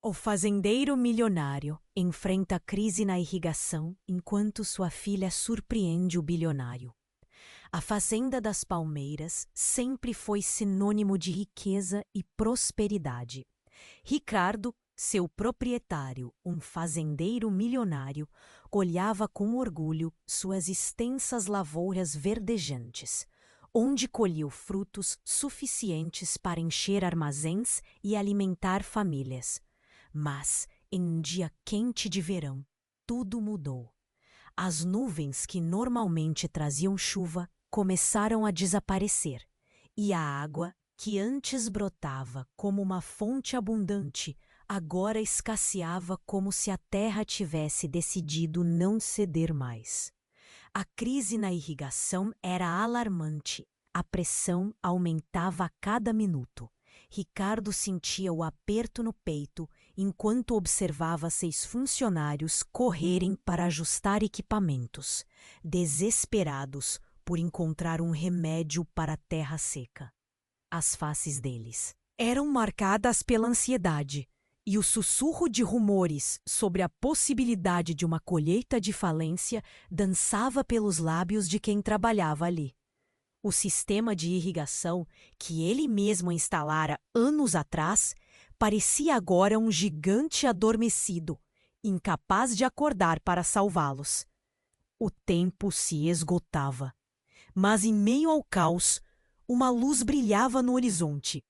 O fazendeiro milionário enfrenta crise na irrigação enquanto sua filha surpreende o bilionário. A Fazenda das Palmeiras sempre foi sinônimo de riqueza e prosperidade. Ricardo, seu proprietário, um fazendeiro milionário, olhava com orgulho suas extensas lavouras verdejantes, onde colheu frutos suficientes para encher armazéns e alimentar famílias. Mas, em um dia quente de verão, tudo mudou. As nuvens que normalmente traziam chuva começaram a desaparecer, e a água, que antes brotava como uma fonte abundante, agora escasseava como se a terra tivesse decidido não ceder mais. A crise na irrigação era alarmante. A pressão aumentava a cada minuto. Ricardo sentia o aperto no peito enquanto observava 6 funcionários correrem para ajustar equipamentos, desesperados por encontrar um remédio para a terra seca. As faces deles eram marcadas pela ansiedade, e o sussurro de rumores sobre a possibilidade de uma colheita de falência dançava pelos lábios de quem trabalhava ali. O sistema de irrigação que ele mesmo instalara anos atrás parecia agora um gigante adormecido, incapaz de acordar para salvá-los. O tempo se esgotava, mas em meio ao caos, uma luz brilhava no horizonte.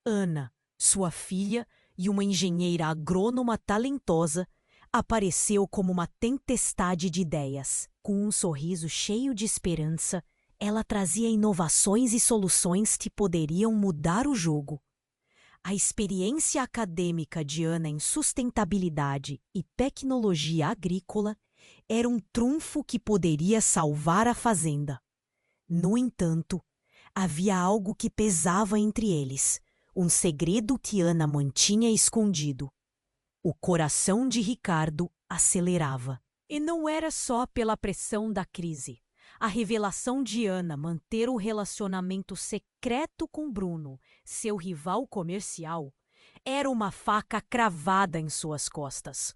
Ana, sua filha e uma engenheira agrônoma talentosa, apareceu como uma tempestade de ideias. Com um sorriso cheio de esperança, ela trazia inovações e soluções que poderiam mudar o jogo. A experiência acadêmica de Ana em sustentabilidade e tecnologia agrícola era um trunfo que poderia salvar a fazenda. No entanto, havia algo que pesava entre eles, um segredo que Ana mantinha escondido. O coração de Ricardo acelerava. E não era só pela pressão da crise. A revelação de Ana manter o relacionamento secreto com Bruno, seu rival comercial, era uma faca cravada em suas costas.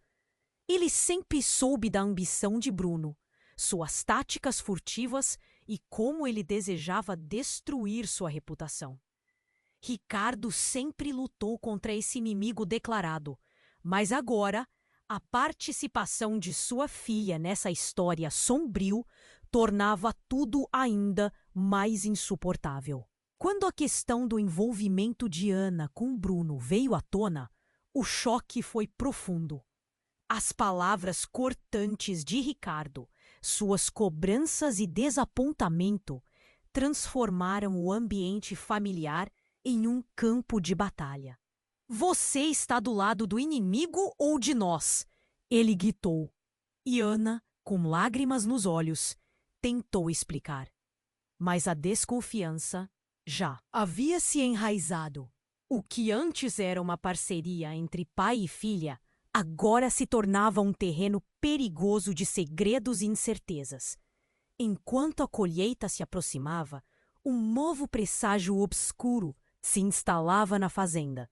Ele sempre soube da ambição de Bruno, suas táticas furtivas e como ele desejava destruir sua reputação. Ricardo sempre lutou contra esse inimigo declarado, mas agora a participação de sua filha nessa história sombrio tornava tudo ainda mais insuportável. Quando a questão do envolvimento de Ana com Bruno veio à tona, o choque foi profundo. As palavras cortantes de Ricardo, suas cobranças e desapontamento transformaram o ambiente familiar em um campo de batalha. Você está do lado do inimigo ou de nós? Ele gritou. E Ana, com lágrimas nos olhos, tentou explicar. Mas a desconfiança já havia se enraizado. O que antes era uma parceria entre pai e filha, agora se tornava um terreno perigoso de segredos e incertezas. Enquanto a colheita se aproximava, um novo presságio obscuro se instalava na fazenda.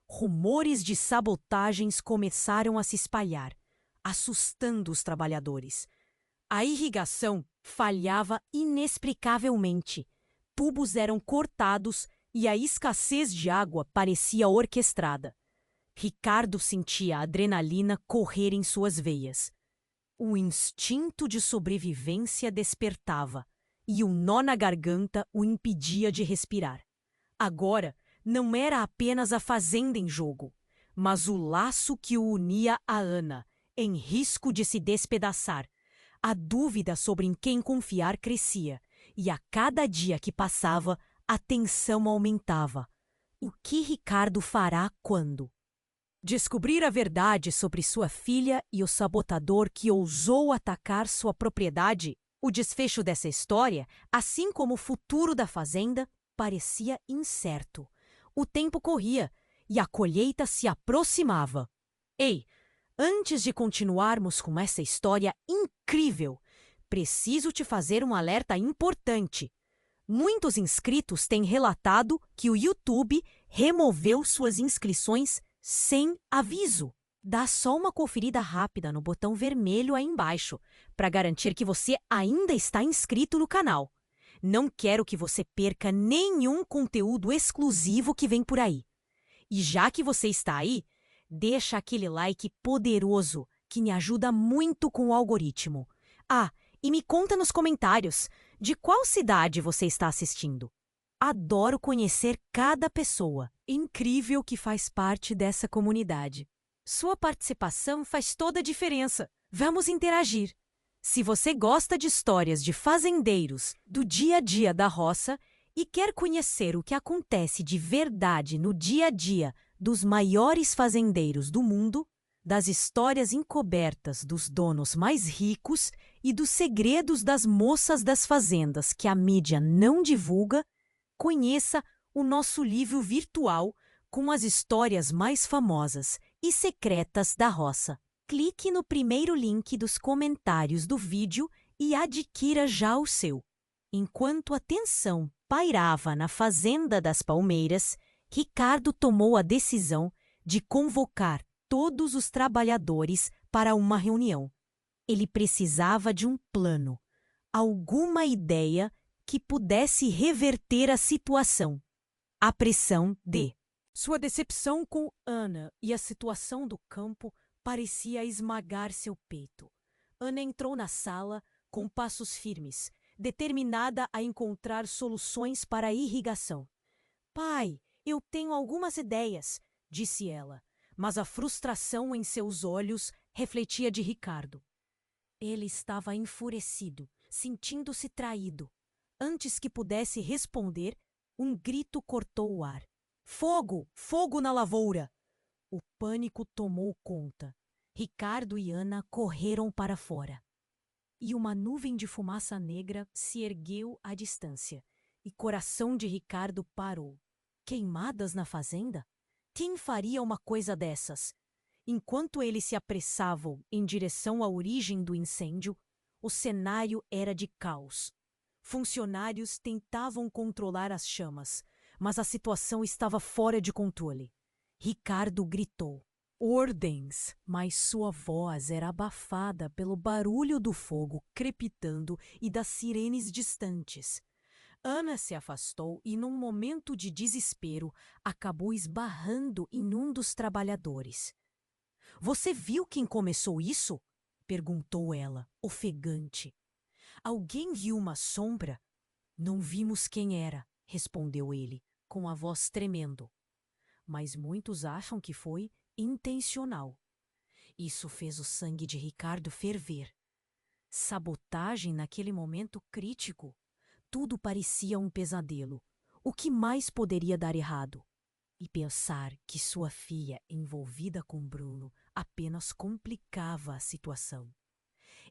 Rumores de sabotagens começaram a se espalhar, assustando os trabalhadores. A irrigação falhava inexplicavelmente. Tubos eram cortados e a escassez de água parecia orquestrada. Ricardo sentia a adrenalina correr em suas veias. O instinto de sobrevivência despertava e um nó na garganta o impedia de respirar. Agora, não era apenas a fazenda em jogo, mas o laço que o unia a Ana, em risco de se despedaçar. A dúvida sobre em quem confiar crescia, e a cada dia que passava, a tensão aumentava. O que Ricardo fará quando? Descobrir a verdade sobre sua filha e o sabotador que ousou atacar sua propriedade, o desfecho dessa história, assim como o futuro da fazenda, parecia incerto. O tempo corria e a colheita se aproximava. Ei, antes de continuarmos com essa história incrível, preciso te fazer um alerta importante. Muitos inscritos têm relatado que o YouTube removeu suas inscrições sem aviso. Dá só uma conferida rápida no botão vermelho aí embaixo para garantir que você ainda está inscrito no canal. Não quero que você perca nenhum conteúdo exclusivo que vem por aí. E já que você está aí, deixa aquele like poderoso que me ajuda muito com o algoritmo. Ah, e me conta nos comentários de qual cidade você está assistindo. Adoro conhecer cada pessoa incrível que faz parte dessa comunidade. Sua participação faz toda a diferença. Vamos interagir. Se você gosta de histórias de fazendeiros do dia a dia da roça e quer conhecer o que acontece de verdade no dia a dia dos maiores fazendeiros do mundo, das histórias encobertas dos donos mais ricos e dos segredos das moças das fazendas que a mídia não divulga, conheça o nosso livro virtual com as histórias mais famosas e secretas da roça. Clique no primeiro link dos comentários do vídeo e adquira já o seu. Enquanto a tensão pairava na Fazenda das Palmeiras, Ricardo tomou a decisão de convocar todos os trabalhadores para uma reunião. Ele precisava de um plano, alguma ideia que pudesse reverter a situação. A pressão de sua decepção com Ana e a situação do campo parecia esmagar seu peito. Ana entrou na sala com passos firmes, determinada a encontrar soluções para a irrigação. Pai, eu tenho algumas ideias, disse ela, mas a frustração em seus olhos refletia de Ricardo. Ele estava enfurecido, sentindo-se traído. Antes que pudesse responder, um grito cortou o ar. Fogo! Fogo na lavoura! O pânico tomou conta. Ricardo e Ana correram para fora. E uma nuvem de fumaça negra se ergueu à distância, e o coração de Ricardo parou. Queimadas na fazenda? Quem faria uma coisa dessas? Enquanto eles se apressavam em direção à origem do incêndio, o cenário era de caos. Funcionários tentavam controlar as chamas, mas a situação estava fora de controle. Ricardo gritou. Ordens! Mas sua voz era abafada pelo barulho do fogo crepitando e das sirenes distantes. Ana se afastou e, num momento de desespero, acabou esbarrando em um dos trabalhadores. — Você viu quem começou isso? Perguntou ela, ofegante. Alguém viu uma sombra? Não vimos quem era, respondeu ele, com a voz tremendo. Mas muitos acham que foi intencional. Isso fez o sangue de Ricardo ferver. Sabotagem naquele momento crítico. Tudo parecia um pesadelo. O que mais poderia dar errado? E pensar que sua filha, envolvida com Bruno, apenas complicava a situação.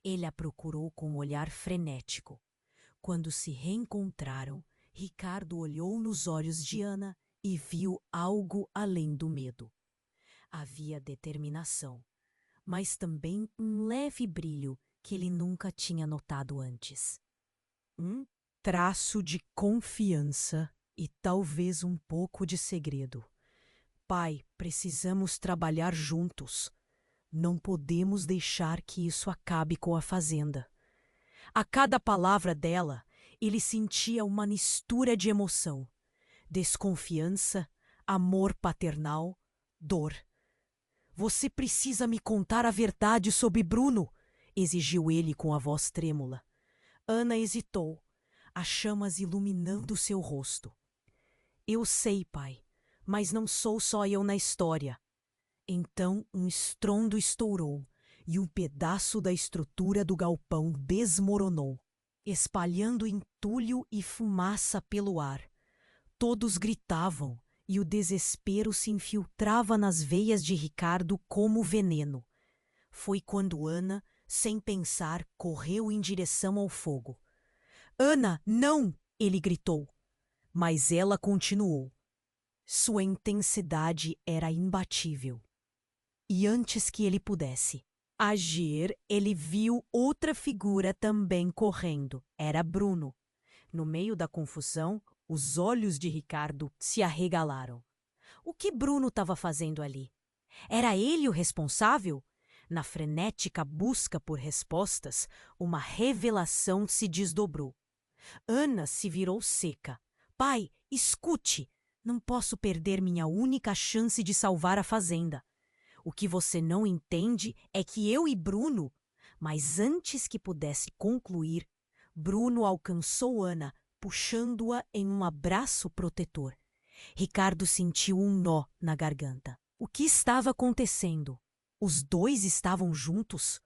Ele a procurou com um olhar frenético. Quando se reencontraram, Ricardo olhou nos olhos de Ana e viu algo além do medo. Havia determinação, mas também um leve brilho que ele nunca tinha notado antes. Um traço de confiança e talvez um pouco de segredo. Pai, precisamos trabalhar juntos. Não podemos deixar que isso acabe com a fazenda. A cada palavra dela, ele sentia uma mistura de emoção. Desconfiança, amor paternal, dor. Você precisa me contar a verdade sobre Bruno, exigiu ele com a voz trêmula. Ana hesitou, as chamas iluminando seu rosto. Eu sei, pai, mas não sou só eu na história. Então um estrondo estourou e um pedaço da estrutura do galpão desmoronou, espalhando entulho e fumaça pelo ar. Todos gritavam e o desespero se infiltrava nas veias de Ricardo como veneno. Foi quando Ana, sem pensar, correu em direção ao fogo. — Ana, não! Ele gritou. Mas ela continuou. Sua intensidade era imbatível. E antes que ele pudesse agir, ele viu outra figura também correndo. Era Bruno. No meio da confusão, os olhos de Ricardo se arregalaram. O que Bruno estava fazendo ali? Era ele o responsável? Na frenética busca por respostas, uma revelação se desdobrou. Ana se virou seca. Pai, escute! Não posso perder minha única chance de salvar a fazenda. O que você não entende é que eu e Bruno... Mas antes que pudesse concluir, Bruno alcançou Ana, puxando-a em um abraço protetor. Ricardo sentiu um nó na garganta. O que estava acontecendo? Os dois estavam juntos?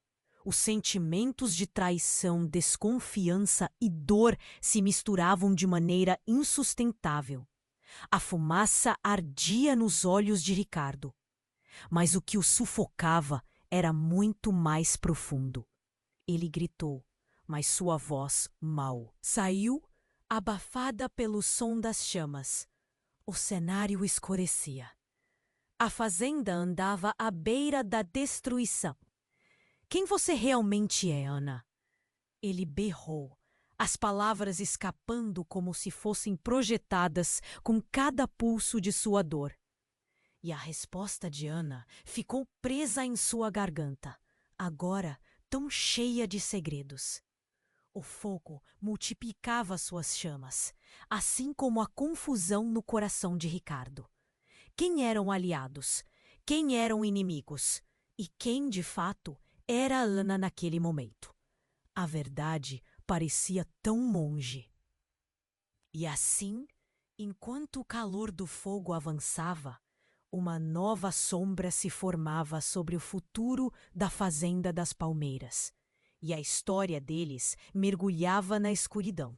Os sentimentos de traição, desconfiança e dor se misturavam de maneira insustentável. A fumaça ardia nos olhos de Ricardo. Mas o que o sufocava era muito mais profundo. Ele gritou, mas sua voz mal saiu, abafada pelo som das chamas. O cenário escurecia. A fazenda andava à beira da destruição. Quem você realmente é, Ana? Ele berrou, as palavras escapando como se fossem projetadas com cada pulso de sua dor. E a resposta de Ana ficou presa em sua garganta, agora tão cheia de segredos. O fogo multiplicava suas chamas, assim como a confusão no coração de Ricardo. Quem eram aliados? Quem eram inimigos? E quem, de fato, era Ana naquele momento? A verdade parecia tão longe. E assim, enquanto o calor do fogo avançava, uma nova sombra se formava sobre o futuro da Fazenda das Palmeiras, e a história deles mergulhava na escuridão.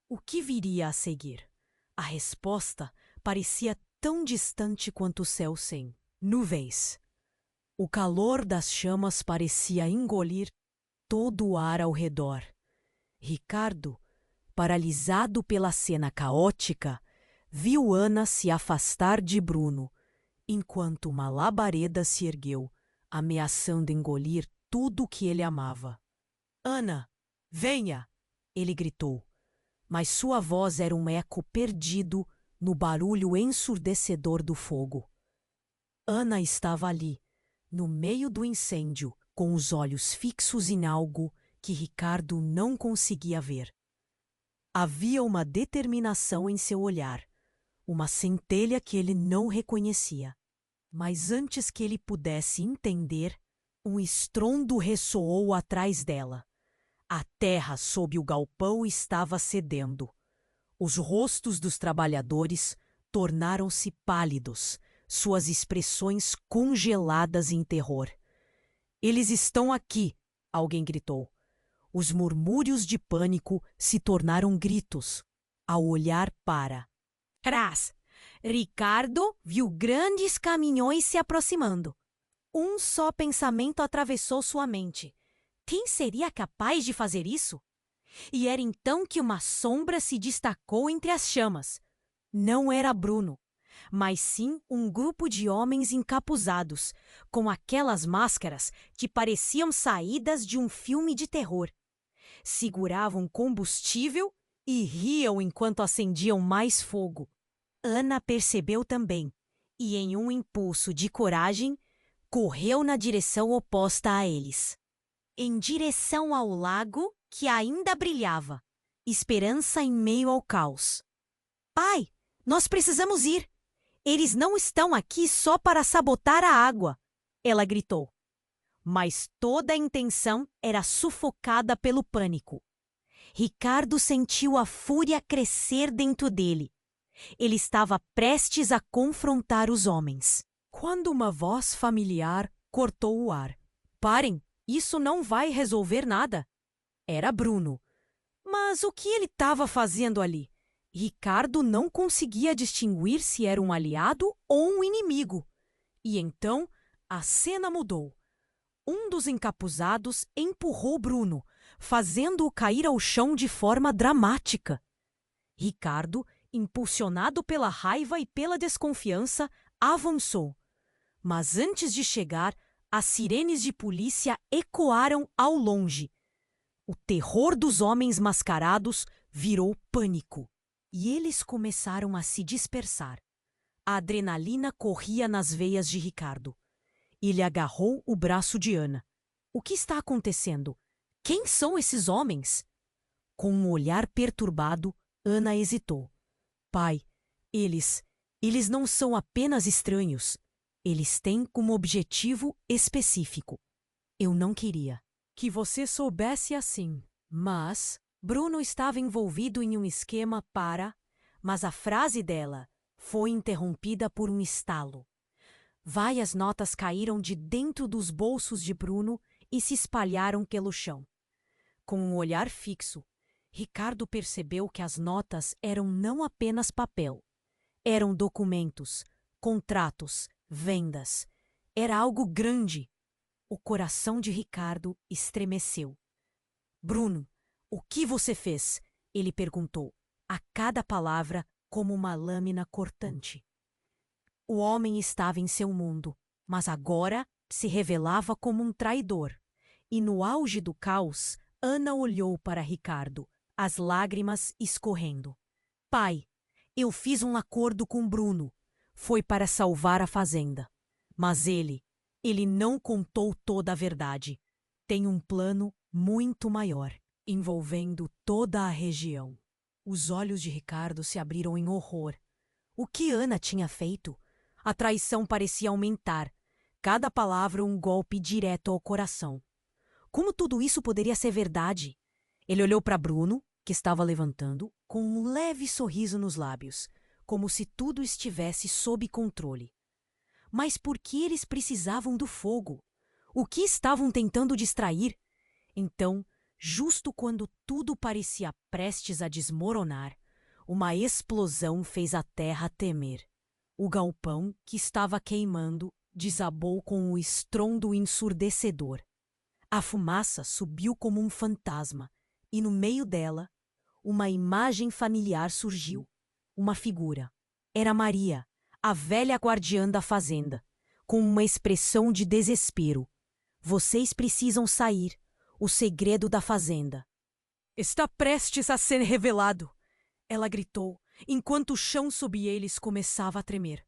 O que viria a seguir? A resposta parecia tão distante quanto o céu sem nuvens. O calor das chamas parecia engolir todo o ar ao redor. Ricardo, paralisado pela cena caótica, viu Ana se afastar de Bruno, enquanto uma labareda se ergueu, ameaçando engolir tudo o que ele amava. Ana, venha! Ele gritou, mas sua voz era um eco perdido no barulho ensurdecedor do fogo. Ana estava ali, no meio do incêndio, com os olhos fixos em algo que Ricardo não conseguia ver. Havia uma determinação em seu olhar, uma centelha que ele não reconhecia. Mas antes que ele pudesse entender, um estrondo ressoou atrás dela. A terra sob o galpão estava cedendo. Os rostos dos trabalhadores tornaram-se pálidos, suas expressões congeladas em terror. Eles estão aqui, alguém gritou. Os murmúrios de pânico se tornaram gritos. Ao olhar para trás, Ricardo viu grandes caminhões se aproximando. Um só pensamento atravessou sua mente. Quem seria capaz de fazer isso? E era então que uma sombra se destacou entre as chamas. Não era Bruno, mas sim um grupo de homens encapuzados, com aquelas máscaras que pareciam saídas de um filme de terror. Seguravam combustível e riam enquanto acendiam mais fogo. Ana percebeu também, e em um impulso de coragem, correu na direção oposta a eles. Em direção ao lago que ainda brilhava, esperança em meio ao caos. Pai, nós precisamos ir! Eles não estão aqui só para sabotar a água! Ela gritou. Mas toda a intenção era sufocada pelo pânico. Ricardo sentiu a fúria crescer dentro dele. Ele estava prestes a confrontar os homens, quando uma voz familiar cortou o ar. Parem, isso não vai resolver nada. Era Bruno. Mas o que ele estava fazendo ali? Ricardo não conseguia distinguir se era um aliado ou um inimigo. E então a cena mudou. Um dos encapuzados empurrou Bruno, fazendo-o cair ao chão de forma dramática. Ricardo, impulsionado pela raiva e pela desconfiança, avançou. Mas antes de chegar, as sirenes de polícia ecoaram ao longe. O terror dos homens mascarados virou pânico, e eles começaram a se dispersar. A adrenalina corria nas veias de Ricardo. Ele agarrou o braço de Ana. O que está acontecendo? Quem são esses homens? Com um olhar perturbado, Ana hesitou. Pai, eles não são apenas estranhos. Eles têm como objetivo específico. Eu não queria que você soubesse assim, mas Bruno estava envolvido em um esquema Mas a frase dela foi interrompida por um estalo. Várias notas caíram de dentro dos bolsos de Bruno e se espalharam pelo chão. Com um olhar fixo, Ricardo percebeu que as notas eram não apenas papel. Eram documentos, contratos, vendas. Era algo grande. O coração de Ricardo estremeceu. Bruno, o que você fez? Ele perguntou, a cada palavra como uma lâmina cortante. O homem estava em seu mundo, mas agora se revelava como um traidor. E no auge do caos, Ana olhou para Ricardo, as lágrimas escorrendo. Pai, eu fiz um acordo com Bruno. Foi para salvar a fazenda. Mas ele não contou toda a verdade. Tem um plano muito maior, envolvendo toda a região. Os olhos de Ricardo se abriram em horror. O que Ana tinha feito? A traição parecia aumentar. Cada palavra um golpe direto ao coração. Como tudo isso poderia ser verdade? Ele olhou para Bruno, que estava levantando, com um leve sorriso nos lábios, como se tudo estivesse sob controle. Mas por que eles precisavam do fogo? O que estavam tentando distrair? Então, justo quando tudo parecia prestes a desmoronar, uma explosão fez a terra tremer. O galpão, que estava queimando, desabou com um estrondo ensurdecedor. A fumaça subiu como um fantasma, e no meio dela, uma imagem familiar surgiu. Uma figura. Era Maria, a velha guardiã da fazenda, com uma expressão de desespero. Vocês precisam sair. O segredo da fazenda está prestes a ser revelado, ela gritou, enquanto o chão sob eles começava a tremer.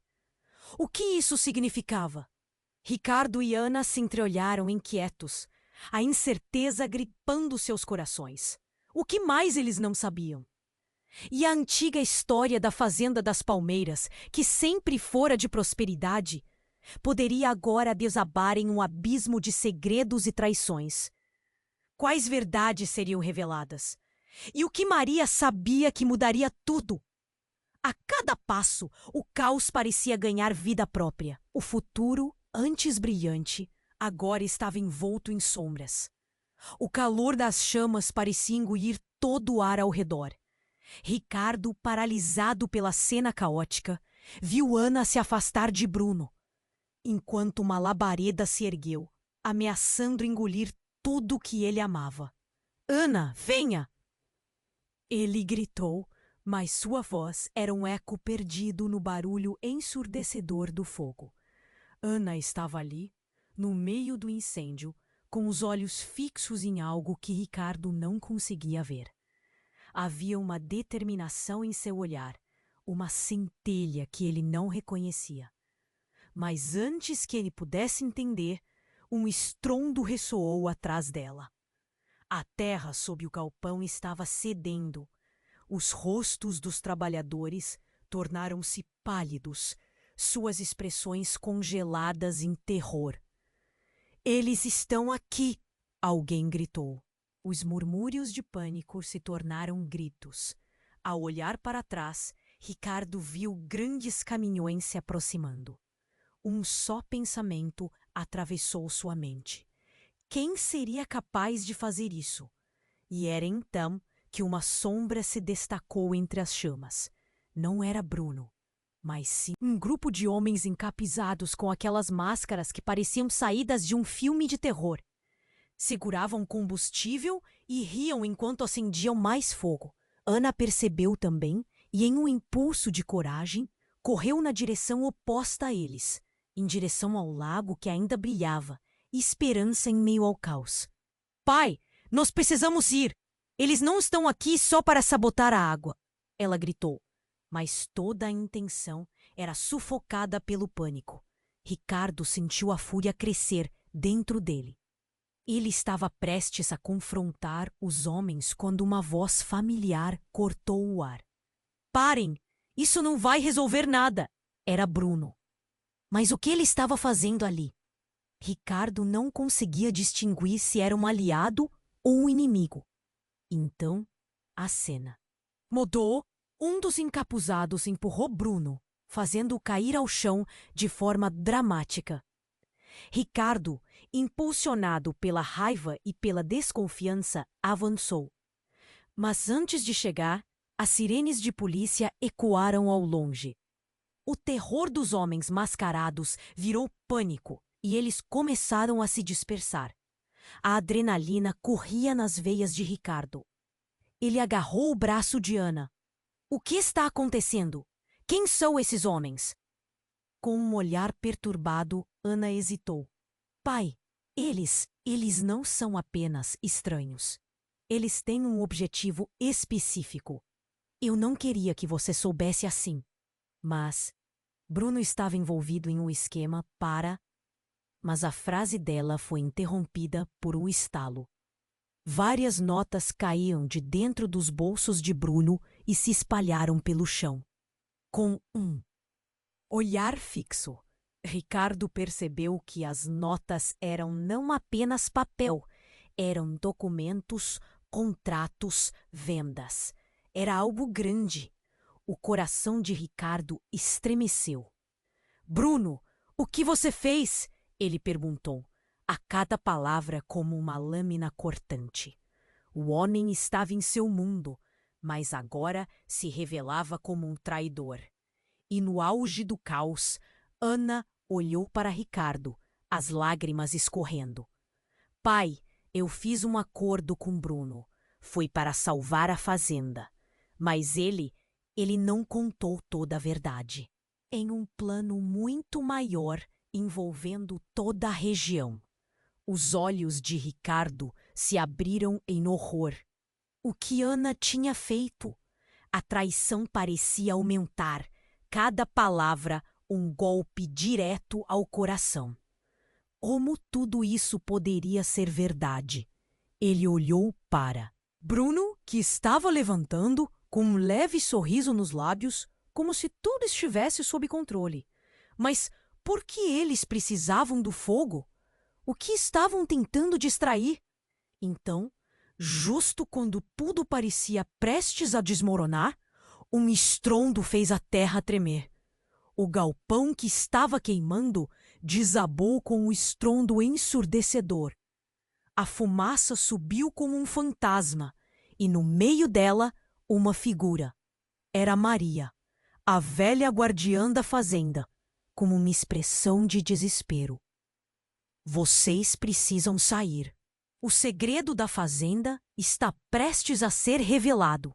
O que isso significava? Ricardo e Ana se entreolharam inquietos, a incerteza gripando seus corações. O que mais eles não sabiam? E a antiga história da Fazenda das Palmeiras, que sempre fora de prosperidade, poderia agora desabar em um abismo de segredos e traições. Quais verdades seriam reveladas? E o que Maria sabia que mudaria tudo? A cada passo, o caos parecia ganhar vida própria. O futuro, antes brilhante, agora estava envolto em sombras. O calor das chamas parecia engolir todo o ar ao redor. Ricardo, paralisado pela cena caótica, viu Ana se afastar de Bruno, enquanto uma labareda se ergueu, ameaçando engolir tudo o que ele amava. Ana, venha! Ele gritou, mas sua voz era um eco perdido no barulho ensurdecedor do fogo. Ana estava ali, no meio do incêndio, com os olhos fixos em algo que Ricardo não conseguia ver. Havia uma determinação em seu olhar, uma centelha que ele não reconhecia. Mas antes que ele pudesse entender, um estrondo ressoou atrás dela. A terra sob o galpão estava cedendo. Os rostos dos trabalhadores tornaram-se pálidos, suas expressões congeladas em terror. Eles estão aqui! Alguém gritou. Os murmúrios de pânico se tornaram gritos. Ao olhar para trás, Ricardo viu grandes caminhões se aproximando. Um só pensamento atravessou sua mente. Quem seria capaz de fazer isso? E era então que uma sombra se destacou entre as chamas. Não era Bruno, mas sim um grupo de homens encapizados com aquelas máscaras que pareciam saídas de um filme de terror. Seguravam combustível e riam enquanto acendiam mais fogo. Ana percebeu também e, em um impulso de coragem, correu na direção oposta a eles, em direção ao lago que ainda brilhava, esperança em meio ao caos. Pai, nós precisamos ir! Eles não estão aqui só para sabotar a água! Ela gritou, mas toda a intenção era sufocada pelo pânico. Ricardo sentiu a fúria crescer dentro dele. Ele estava prestes a confrontar os homens quando uma voz familiar cortou o ar. Parem! Isso não vai resolver nada! Era Bruno. Mas o que ele estava fazendo ali? Ricardo não conseguia distinguir se era um aliado ou um inimigo. Então, a cena mudou. Um dos encapuzados empurrou Bruno, fazendo-o cair ao chão de forma dramática. Ricardo, impulsionado pela raiva e pela desconfiança, avançou. Mas antes de chegar, as sirenes de polícia ecoaram ao longe. O terror dos homens mascarados virou pânico e eles começaram a se dispersar. A adrenalina corria nas veias de Ricardo. Ele agarrou o braço de Ana. O que está acontecendo? Quem são esses homens? Com um olhar perturbado, Ana hesitou. Pai, eles não são apenas estranhos. Eles têm um objetivo específico. Eu não queria que você soubesse assim. Mas Bruno estava envolvido em um esquema para... Mas a frase dela foi interrompida por um estalo. Várias notas caíam de dentro dos bolsos de Bruno e se espalharam pelo chão. Com um olhar fixo, Ricardo percebeu que as notas eram não apenas papel, eram documentos, contratos, vendas. Era algo grande. O coração de Ricardo estremeceu. Bruno, o que você fez? Ele perguntou, a cada palavra como uma lâmina cortante. O homem estava em seu mundo, mas agora se revelava como um traidor. E no auge do caos, Ana olhou para Ricardo, as lágrimas escorrendo. Pai, eu fiz um acordo com Bruno. Foi para salvar a fazenda. Mas ele não contou toda a verdade. Em um plano muito maior, envolvendo toda a região. Os olhos de Ricardo se abriram em horror. O que Ana tinha feito? A traição parecia aumentar, cada palavra um golpe direto ao coração. Como tudo isso poderia ser verdade? Ele olhou para Bruno, que estava levantando, com um leve sorriso nos lábios, como se tudo estivesse sob controle. Mas por que eles precisavam do fogo? O que estavam tentando distrair? Então, justo quando tudo parecia prestes a desmoronar, um estrondo fez a terra tremer. O galpão que estava queimando desabou com um estrondo ensurdecedor. A fumaça subiu como um fantasma e no meio dela uma figura. Era Maria, a velha guardiã da fazenda, com uma expressão de desespero. Vocês precisam sair. O segredo da fazenda está prestes a ser revelado.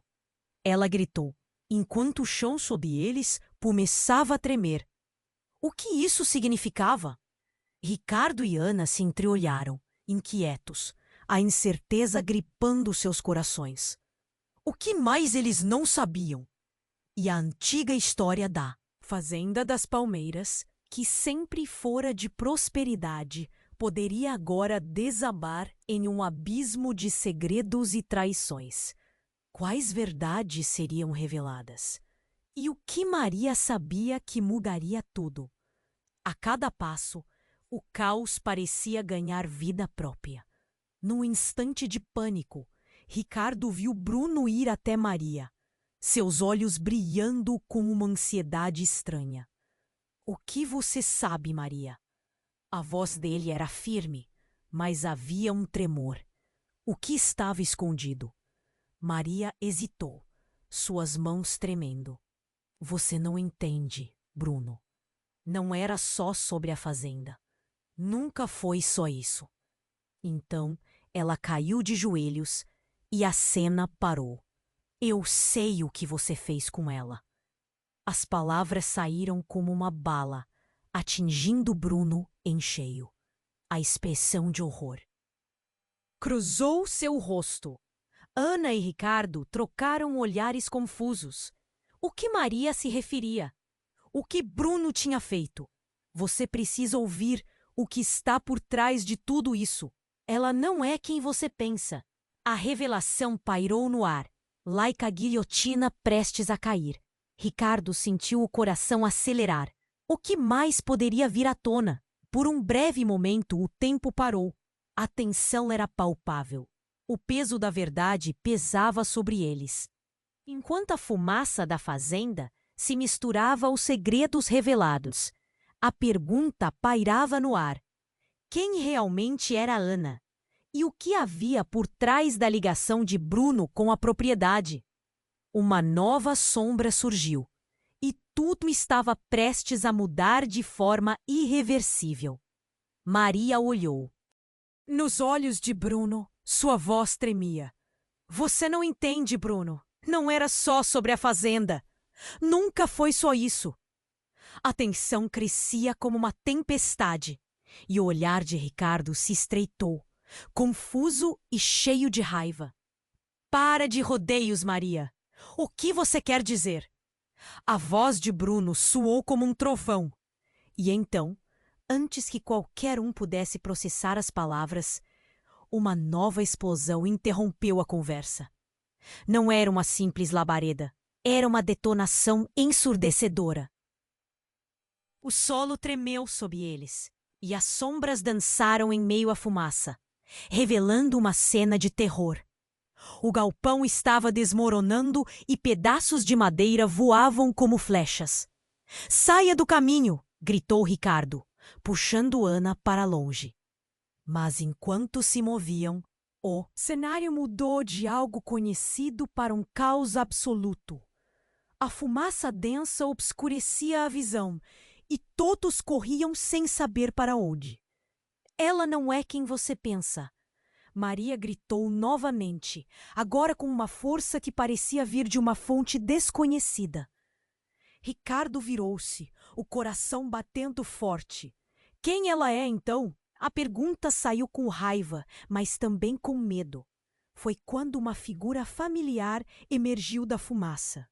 Ela gritou, enquanto o chão sob eles começava a tremer. O que isso significava? Ricardo e Ana se entreolharam, inquietos, a incerteza gripando seus corações. O que mais eles não sabiam? E a antiga história da Fazenda das Palmeiras, que sempre fora de prosperidade, poderia agora desabar em um abismo de segredos e traições. Quais verdades seriam reveladas? E o que Maria sabia que mudaria tudo? A cada passo, o caos parecia ganhar vida própria. Num instante de pânico, Ricardo viu Bruno ir até Maria, seus olhos brilhando com uma ansiedade estranha. O que você sabe, Maria? A voz dele era firme, mas havia um tremor. O que estava escondido? Maria hesitou, suas mãos tremendo. Você não entende, Bruno. Não era só sobre a fazenda. Nunca foi só isso. Então, ela caiu de joelhos e a cena parou. Eu sei o que você fez com ela. As palavras saíram como uma bala, atingindo Bruno em cheio. A expressão de horror cruzou seu rosto. Ana e Ricardo trocaram olhares confusos. O que Maria se referia? O que Bruno tinha feito? Você precisa ouvir o que está por trás de tudo isso. Ela não é quem você pensa. A revelação pairou no ar, laica guilhotina prestes a cair. Ricardo sentiu o coração acelerar. O que mais poderia vir à tona? Por um breve momento, o tempo parou. A tensão era palpável. O peso da verdade pesava sobre eles. Enquanto a fumaça da fazenda se misturava aos segredos revelados, a pergunta pairava no ar. Quem realmente era Ana? E o que havia por trás da ligação de Bruno com a propriedade? Uma nova sombra surgiu, e tudo estava prestes a mudar de forma irreversível. Maria olhou. Nos olhos de Bruno, sua voz tremia. Você não entende, Bruno. Não era só sobre a fazenda. Nunca foi só isso. A tensão crescia como uma tempestade, e o olhar de Ricardo se estreitou, confuso e cheio de raiva. Para de rodeios, Maria. O que você quer dizer? A voz de Bruno soou como um trovão. E então, antes que qualquer um pudesse processar as palavras, uma nova explosão interrompeu a conversa. Não era uma simples labareda, era uma detonação ensurdecedora. O solo tremeu sob eles, e as sombras dançaram em meio à fumaça, revelando uma cena de terror. O galpão estava desmoronando e pedaços de madeira voavam como flechas. Saia do caminho! Gritou Ricardo, puxando Ana para longe. Mas enquanto se moviam, o cenário mudou de algo conhecido para um caos absoluto. A fumaça densa obscurecia a visão e todos corriam sem saber para onde. Ela não é quem você pensa. Maria gritou novamente, agora com uma força que parecia vir de uma fonte desconhecida. Ricardo virou-se, o coração batendo forte. Quem ela é, então? A pergunta saiu com raiva, mas também com medo. Foi quando uma figura familiar emergiu da fumaça.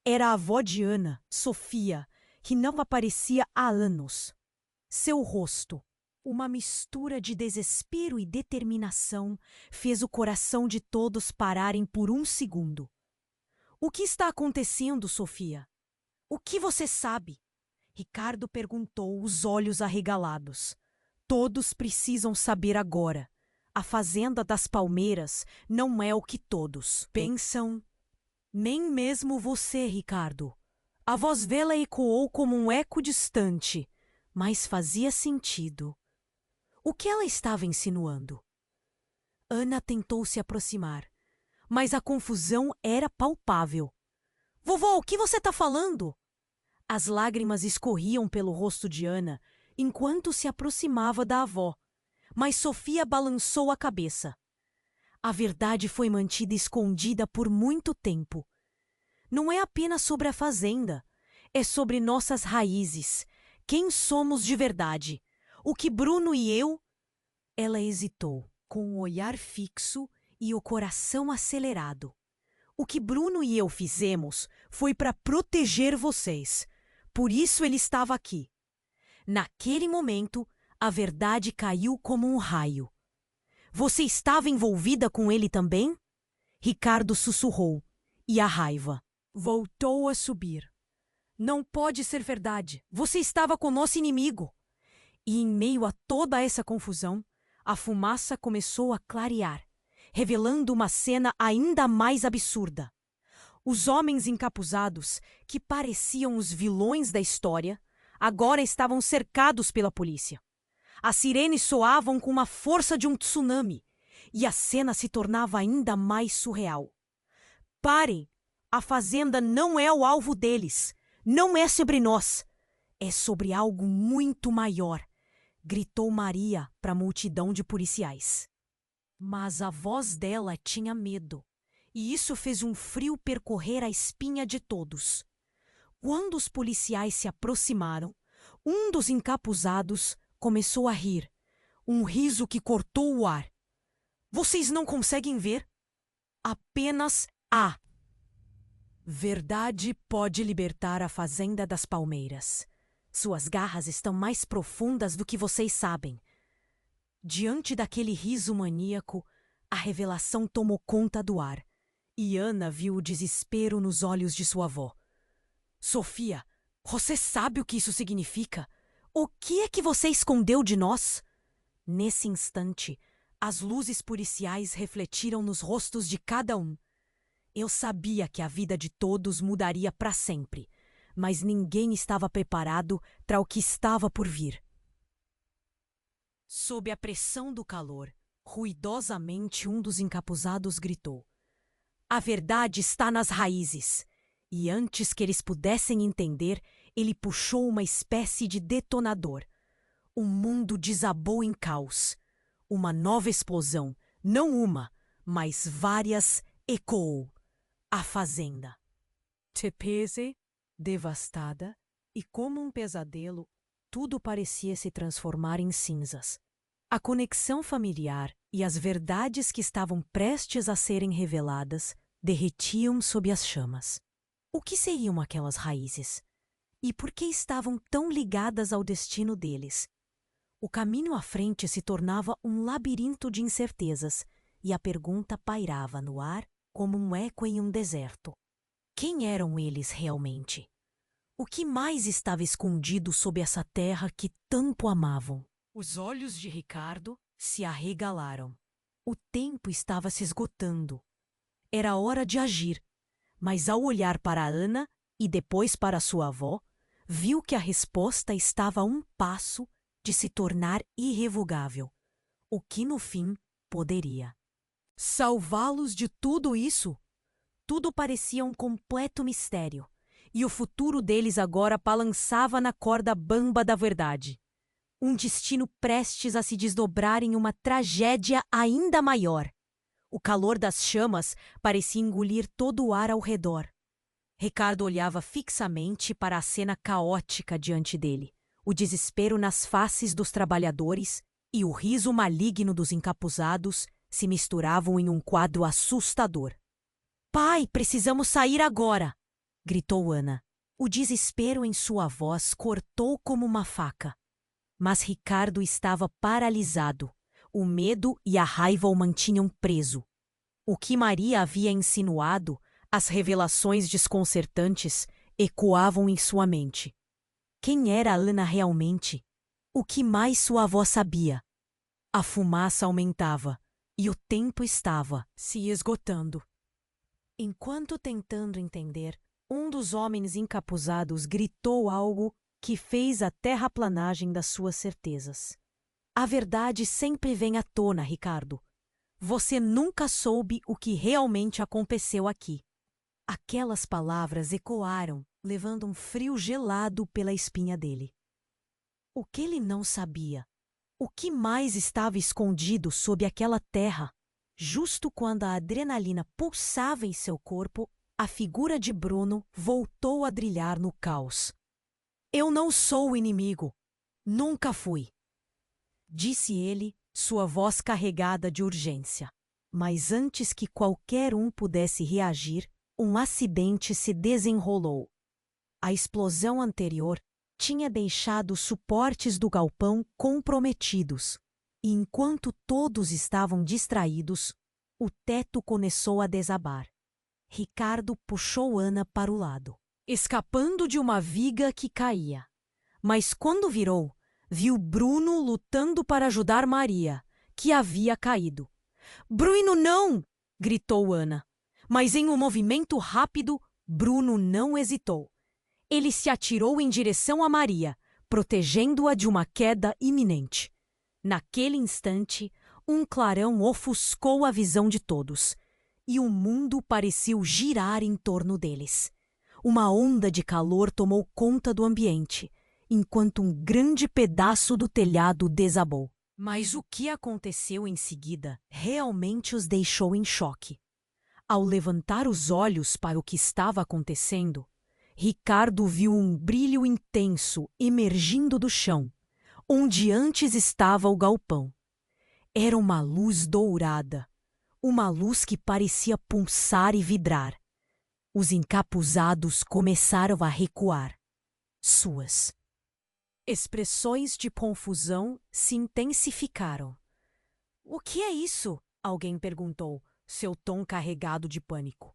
Era a avó de Ana, Sofia, que não aparecia há anos. Seu rosto, uma mistura de desespero e determinação, fez o coração de todos pararem por um segundo. O que está acontecendo, Sofia? O que você sabe? Ricardo perguntou, os olhos arregalados. Todos precisam saber agora. A fazenda das palmeiras não é o que todos pensam. Nem mesmo você, Ricardo. A voz dela ecoou como um eco distante, mas fazia sentido. O que ela estava insinuando? Ana tentou se aproximar, mas a confusão era palpável. Vovó, o que você está falando? As lágrimas escorriam pelo rosto de Ana enquanto se aproximava da avó, mas Sofia balançou a cabeça. A verdade foi mantida escondida por muito tempo. Não é apenas sobre a fazenda, é sobre nossas raízes, quem somos de verdade, o que Bruno e eu... Ela hesitou, com o olhar fixo e o coração acelerado. O que Bruno e eu fizemos foi para proteger vocês. Por isso ele estava aqui. Naquele momento, a verdade caiu como um raio. Você estava envolvida com ele também? Ricardo sussurrou, e a raiva voltou a subir. Não pode ser verdade. Você estava com nosso inimigo. E em meio a toda essa confusão, a fumaça começou a clarear, revelando uma cena ainda mais absurda. Os homens encapuzados, que pareciam os vilões da história, agora estavam cercados pela polícia. As sirenes soavam com a força de um tsunami, e a cena se tornava ainda mais surreal. Parem! A fazenda não é o alvo deles. Não é sobre nós. É sobre algo muito maior, gritou Maria para a multidão de policiais. Mas a voz dela tinha medo, e isso fez um frio percorrer a espinha de todos. Quando os policiais se aproximaram, um dos encapuzados começou a rir, um riso que cortou o ar. Vocês não conseguem ver? Apenas há. Verdade pode libertar a fazenda das palmeiras. Suas garras estão mais profundas do que vocês sabem. Diante daquele riso maníaco, a revelação tomou conta do ar, e Ana viu o desespero nos olhos de sua avó. Sofia, você sabe o que isso significa? O que é que você escondeu de nós? Nesse instante, as luzes policiais refletiram nos rostos de cada um. Eu sabia que a vida de todos mudaria para sempre, mas ninguém estava preparado para o que estava por vir. Sob a pressão do calor, ruidosamente um dos encapuzados gritou: "A verdade está nas raízes!" E antes que eles pudessem entender, ele puxou uma espécie de detonador. O mundo desabou em caos. Uma nova explosão, não uma, mas várias, ecoou. A fazenda. Tepese, devastada, e como um pesadelo, tudo parecia se transformar em cinzas. A conexão familiar e as verdades que estavam prestes a serem reveladas derretiam sob as chamas. O que seriam aquelas raízes? E por que estavam tão ligadas ao destino deles? O caminho à frente se tornava um labirinto de incertezas, e a pergunta pairava no ar como um eco em um deserto. Quem eram eles realmente? O que mais estava escondido sob essa terra que tanto amavam? Os olhos de Ricardo se arregalaram. O tempo estava se esgotando. Era hora de agir, mas ao olhar para Ana e depois para sua avó, viu que a resposta estava a um passo de se tornar irrevogável, o que no fim poderia salvá-los de tudo isso. Tudo parecia um completo mistério, e o futuro deles agora balançava na corda bamba da verdade. Um destino prestes a se desdobrar em uma tragédia ainda maior. O calor das chamas parecia engolir todo o ar ao redor. Ricardo olhava fixamente para a cena caótica diante dele, o desespero nas faces dos trabalhadores e o riso maligno dos encapuzados se misturavam em um quadro assustador. "Pai, precisamos sair agora!" gritou Ana. O desespero em sua voz cortou como uma faca. Mas Ricardo estava paralisado. O medo e a raiva o mantinham preso. O que Maria havia insinuado, as revelações desconcertantes, ecoavam em sua mente. Quem era Ana realmente? O que mais sua avó sabia? A fumaça aumentava e o tempo estava se esgotando. Enquanto tentando entender, um dos homens encapuzados gritou algo que fez a terraplanagem das suas certezas. A verdade sempre vem à tona, Ricardo. Você nunca soube o que realmente aconteceu aqui. Aquelas palavras ecoaram, levando um frio gelado pela espinha dele. O que ele não sabia? O que mais estava escondido sob aquela terra? Justo quando a adrenalina pulsava em seu corpo, a figura de Bruno voltou a brilhar no caos. "Eu não sou o inimigo. Nunca fui", disse ele, sua voz carregada de urgência. Mas antes que qualquer um pudesse reagir, um acidente se desenrolou. A explosão anterior tinha deixado os suportes do galpão comprometidos, e enquanto todos estavam distraídos, o teto começou a desabar. Ricardo puxou Ana para o lado, escapando de uma viga que caía. Mas quando virou, viu Bruno lutando para ajudar Maria, que havia caído. "Bruno, não!" gritou Ana. Mas em um movimento rápido, Bruno não hesitou. Ele se atirou em direção a Maria, protegendo-a de uma queda iminente. Naquele instante, um clarão ofuscou a visão de todos, e o mundo pareceu girar em torno deles. Uma onda de calor tomou conta do ambiente, enquanto um grande pedaço do telhado desabou. Mas o que aconteceu em seguida realmente os deixou em choque. Ao levantar os olhos para o que estava acontecendo, Ricardo viu um brilho intenso emergindo do chão, onde antes estava o galpão. Era uma luz dourada, uma luz que parecia pulsar e vibrar. Os encapuzados começaram a recuar. Suas expressões de confusão se intensificaram. "O que é isso?" alguém perguntou, seu tom carregado de pânico.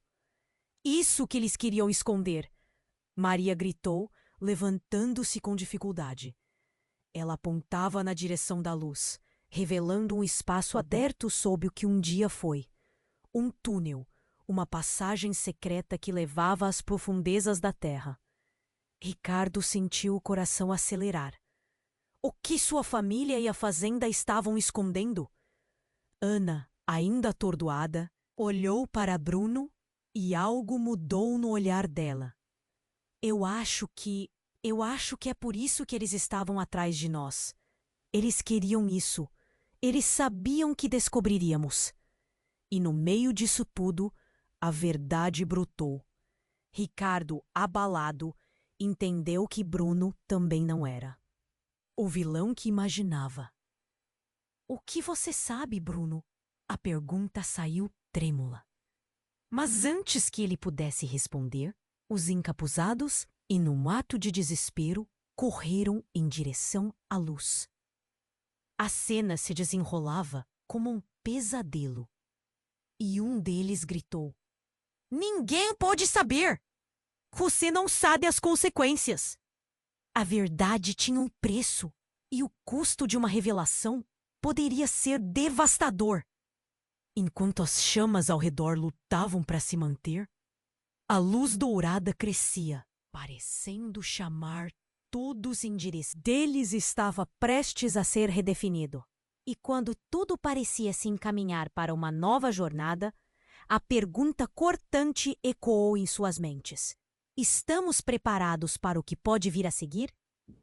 "Isso que eles queriam esconder!" Maria gritou, levantando-se com dificuldade. Ela apontava na direção da luz, revelando um espaço aberto sob o que um dia foi. Um túnel, uma passagem secreta que levava às profundezas da terra. Ricardo sentiu o coração acelerar. O que sua família e a fazenda estavam escondendo? Ana, ainda atordoada, olhou para Bruno e algo mudou no olhar dela. Eu acho que é por isso que eles estavam atrás de nós. Eles queriam isso. Eles sabiam que descobriríamos." E no meio disso tudo, a verdade brotou. Ricardo, abalado, entendeu que Bruno também não era o vilão que imaginava. "O que você sabe, Bruno?" A pergunta saiu trêmula. Mas antes que ele pudesse responder, os encapuzados, e num ato de desespero, correram em direção à luz. A cena se desenrolava como um pesadelo. E um deles gritou: "Ninguém pode saber! Você não sabe as consequências!" A verdade tinha um preço, e o custo de uma revelação poderia ser devastador. Enquanto as chamas ao redor lutavam para se manter, a luz dourada crescia, parecendo chamar todos em direção deles. Estava prestes a ser redefinido. E quando tudo parecia se encaminhar para uma nova jornada, a pergunta cortante ecoou em suas mentes: estamos preparados para o que pode vir a seguir?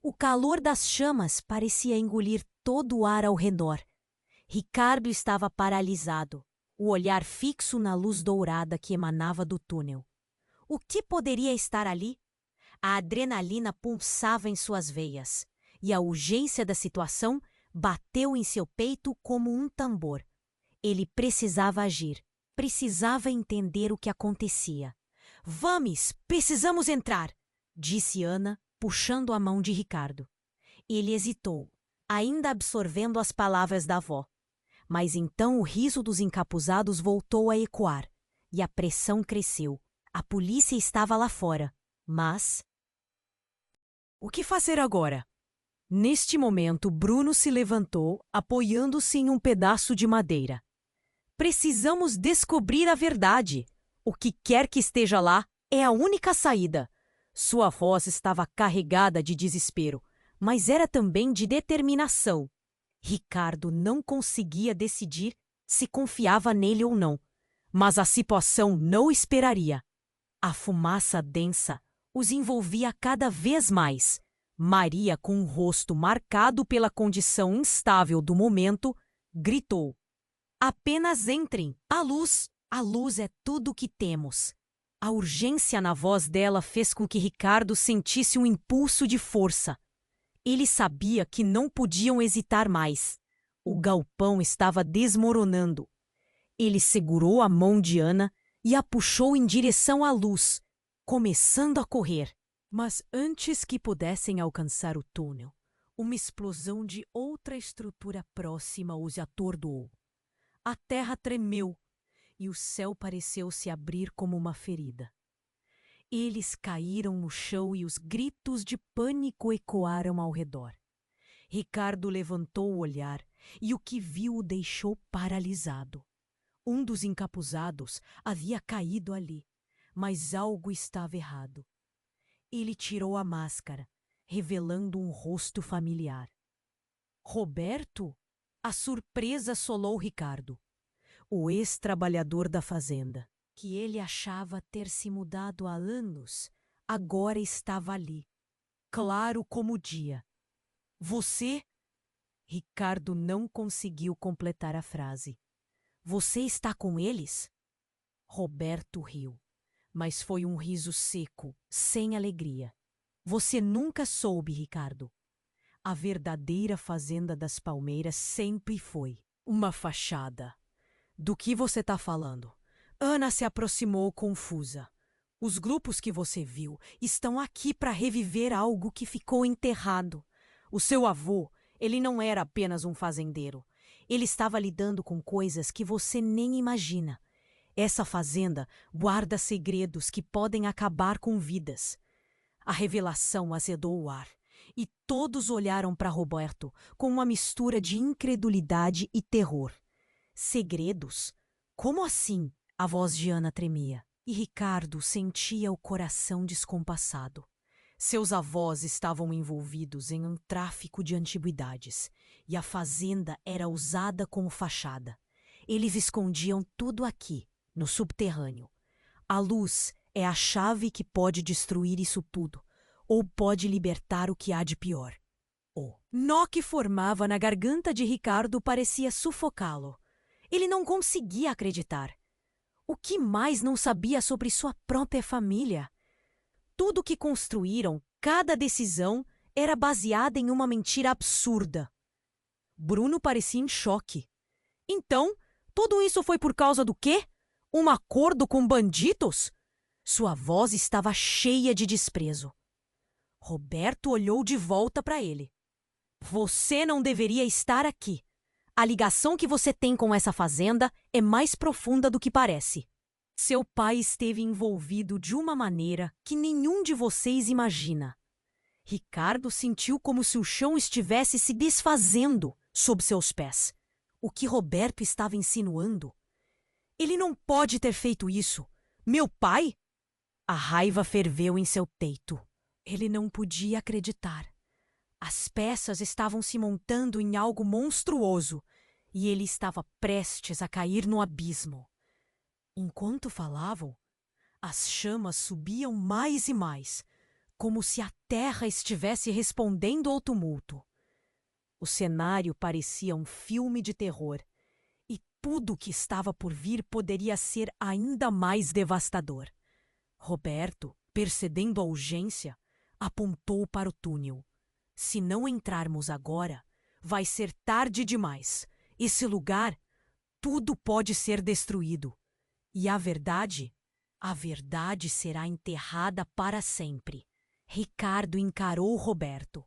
O calor das chamas parecia engolir todo o ar ao redor. Ricardo estava paralisado, o olhar fixo na luz dourada que emanava do túnel. O que poderia estar ali? A adrenalina pulsava em suas veias, e a urgência da situação bateu em seu peito como um tambor. Ele precisava agir, precisava entender o que acontecia. "Vamos, precisamos entrar", disse Ana, puxando a mão de Ricardo. Ele hesitou, ainda absorvendo as palavras da avó. Mas então o riso dos encapuzados voltou a ecoar, e a pressão cresceu. A polícia estava lá fora, mas... O que fazer agora? Neste momento, Bruno se levantou, apoiando-se em um pedaço de madeira. "Precisamos descobrir a verdade. O que quer que esteja lá é a única saída." Sua voz estava carregada de desespero, mas era também de determinação. Ricardo não conseguia decidir se confiava nele ou não, mas a situação não esperaria. A fumaça densa os envolvia cada vez mais. Maria, com o rosto marcado pela condição instável do momento, gritou: "Apenas entrem! A luz é tudo o que temos." A urgência na voz dela fez com que Ricardo sentisse um impulso de força. Ele sabia que não podiam hesitar mais. O galpão estava desmoronando. Ele segurou a mão de Ana e a puxou em direção à luz, começando a correr. Mas antes que pudessem alcançar o túnel, uma explosão de outra estrutura próxima os atordoou. A terra tremeu e o céu pareceu se abrir como uma ferida. Eles caíram no chão e os gritos de pânico ecoaram ao redor. Ricardo levantou o olhar e o que viu o deixou paralisado. Um dos encapuzados havia caído ali, mas algo estava errado. Ele tirou a máscara, revelando um rosto familiar. "Roberto?" A surpresa assolou Ricardo. O ex-trabalhador da fazenda, que ele achava ter se mudado há anos, agora estava ali, claro como o dia. "Você?" Ricardo não conseguiu completar a frase. "Você está com eles?" Roberto riu, mas foi um riso seco, sem alegria. "Você nunca soube, Ricardo. A verdadeira fazenda das Palmeiras sempre foi uma fachada." "Do que você está falando?" Ana se aproximou confusa. Os grupos que você viu estão aqui para reviver algo que ficou enterrado. O seu avô, ele não era apenas um fazendeiro. Ele estava lidando com coisas que você nem imagina. Essa fazenda guarda segredos que podem acabar com vidas. A revelação azedou o ar, e todos olharam para Roberto com uma mistura de incredulidade e terror. Segredos? Como assim? A voz de Ana tremia, e Ricardo sentia o coração descompassado. Seus avós estavam envolvidos em um tráfico de antiguidades, e a fazenda era usada como fachada. Eles escondiam tudo aqui, no subterrâneo. A luz é a chave que pode destruir isso tudo, ou pode libertar o que há de pior. O nó que formava na garganta de Ricardo parecia sufocá-lo. Ele não conseguia acreditar. O que mais não sabia sobre sua própria família? Tudo que construíram, cada decisão, era baseada em uma mentira absurda. Bruno parecia em choque. Então, tudo isso foi por causa do quê? Um acordo com bandidos? Sua voz estava cheia de desprezo. Roberto olhou de volta para ele. Você não deveria estar aqui. A ligação que você tem com essa fazenda é mais profunda do que parece. Seu pai esteve envolvido de uma maneira que nenhum de vocês imagina. Ricardo sentiu como se o chão estivesse se desfazendo sob seus pés. O que Roberto estava insinuando? Ele não pode ter feito isso. Meu pai? A raiva ferveu em seu peito. Ele não podia acreditar. As peças estavam se montando em algo monstruoso e ele estava prestes a cair no abismo. Enquanto falavam, as chamas subiam mais e mais, como se a terra estivesse respondendo ao tumulto. O cenário parecia um filme de terror, e tudo o que estava por vir poderia ser ainda mais devastador. Roberto, percebendo a urgência, apontou para o túnel. Se não entrarmos agora, vai ser tarde demais. Esse lugar, tudo pode ser destruído. E a verdade será enterrada para sempre. Ricardo encarou Roberto.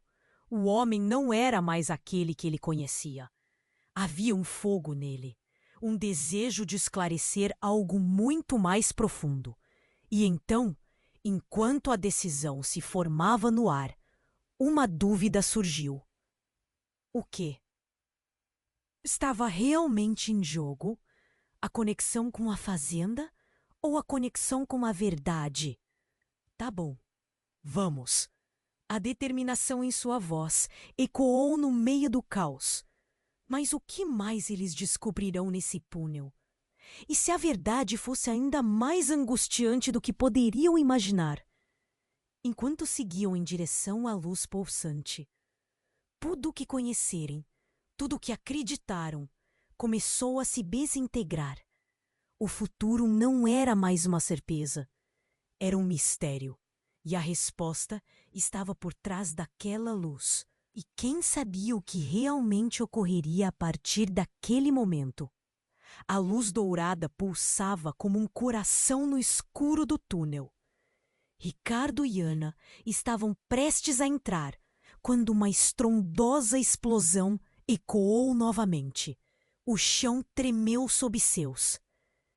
O homem não era mais aquele que ele conhecia. Havia um fogo nele, um desejo de esclarecer algo muito mais profundo. E então, enquanto a decisão se formava no ar, uma dúvida surgiu. O quê? Estava realmente em jogo a conexão com a fazenda ou a conexão com a verdade? Tá bom, vamos. A determinação em sua voz ecoou no meio do caos. Mas o que mais eles descobrirão nesse túnel? E se a verdade fosse ainda mais angustiante do que poderiam imaginar? Enquanto seguiam em direção à luz pulsante, tudo o que conhecerem, tudo o que acreditaram, começou a se desintegrar. O futuro não era mais uma certeza, era um mistério. E a resposta estava por trás daquela luz. E quem sabia o que realmente ocorreria a partir daquele momento? A luz dourada pulsava como um coração no escuro do túnel. Ricardo e Ana estavam prestes a entrar, quando uma estrondosa explosão ecoou novamente. O chão tremeu sob seus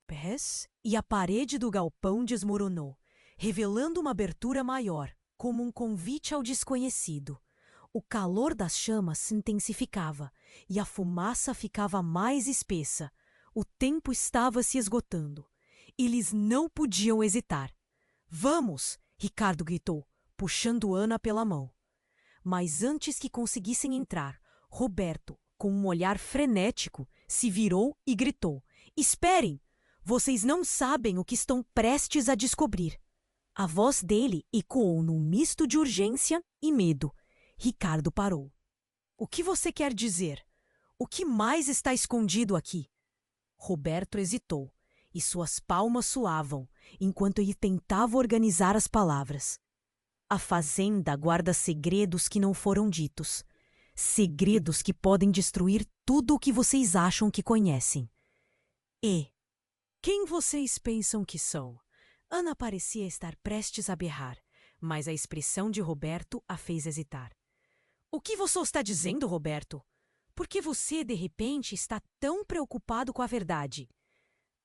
pés e a parede do galpão desmoronou, revelando uma abertura maior, como um convite ao desconhecido. O calor das chamas se intensificava e a fumaça ficava mais espessa. O tempo estava se esgotando. Eles não podiam hesitar. Vamos! Ricardo gritou, puxando Ana pela mão. Mas antes que conseguissem entrar, Roberto, com um olhar frenético, se virou e gritou: Esperem! Vocês não sabem o que estão prestes a descobrir. A voz dele ecoou num misto de urgência e medo. Ricardo parou. O que você quer dizer? O que mais está escondido aqui? Roberto hesitou, e suas palmas suavam, enquanto ele tentava organizar as palavras. A fazenda guarda segredos que não foram ditos. Segredos que podem destruir tudo o que vocês acham que conhecem. E quem vocês pensam que são? Ana parecia estar prestes a berrar, mas a expressão de Roberto a fez hesitar. O que você está dizendo, Roberto? Por que você, de repente, está tão preocupado com a verdade?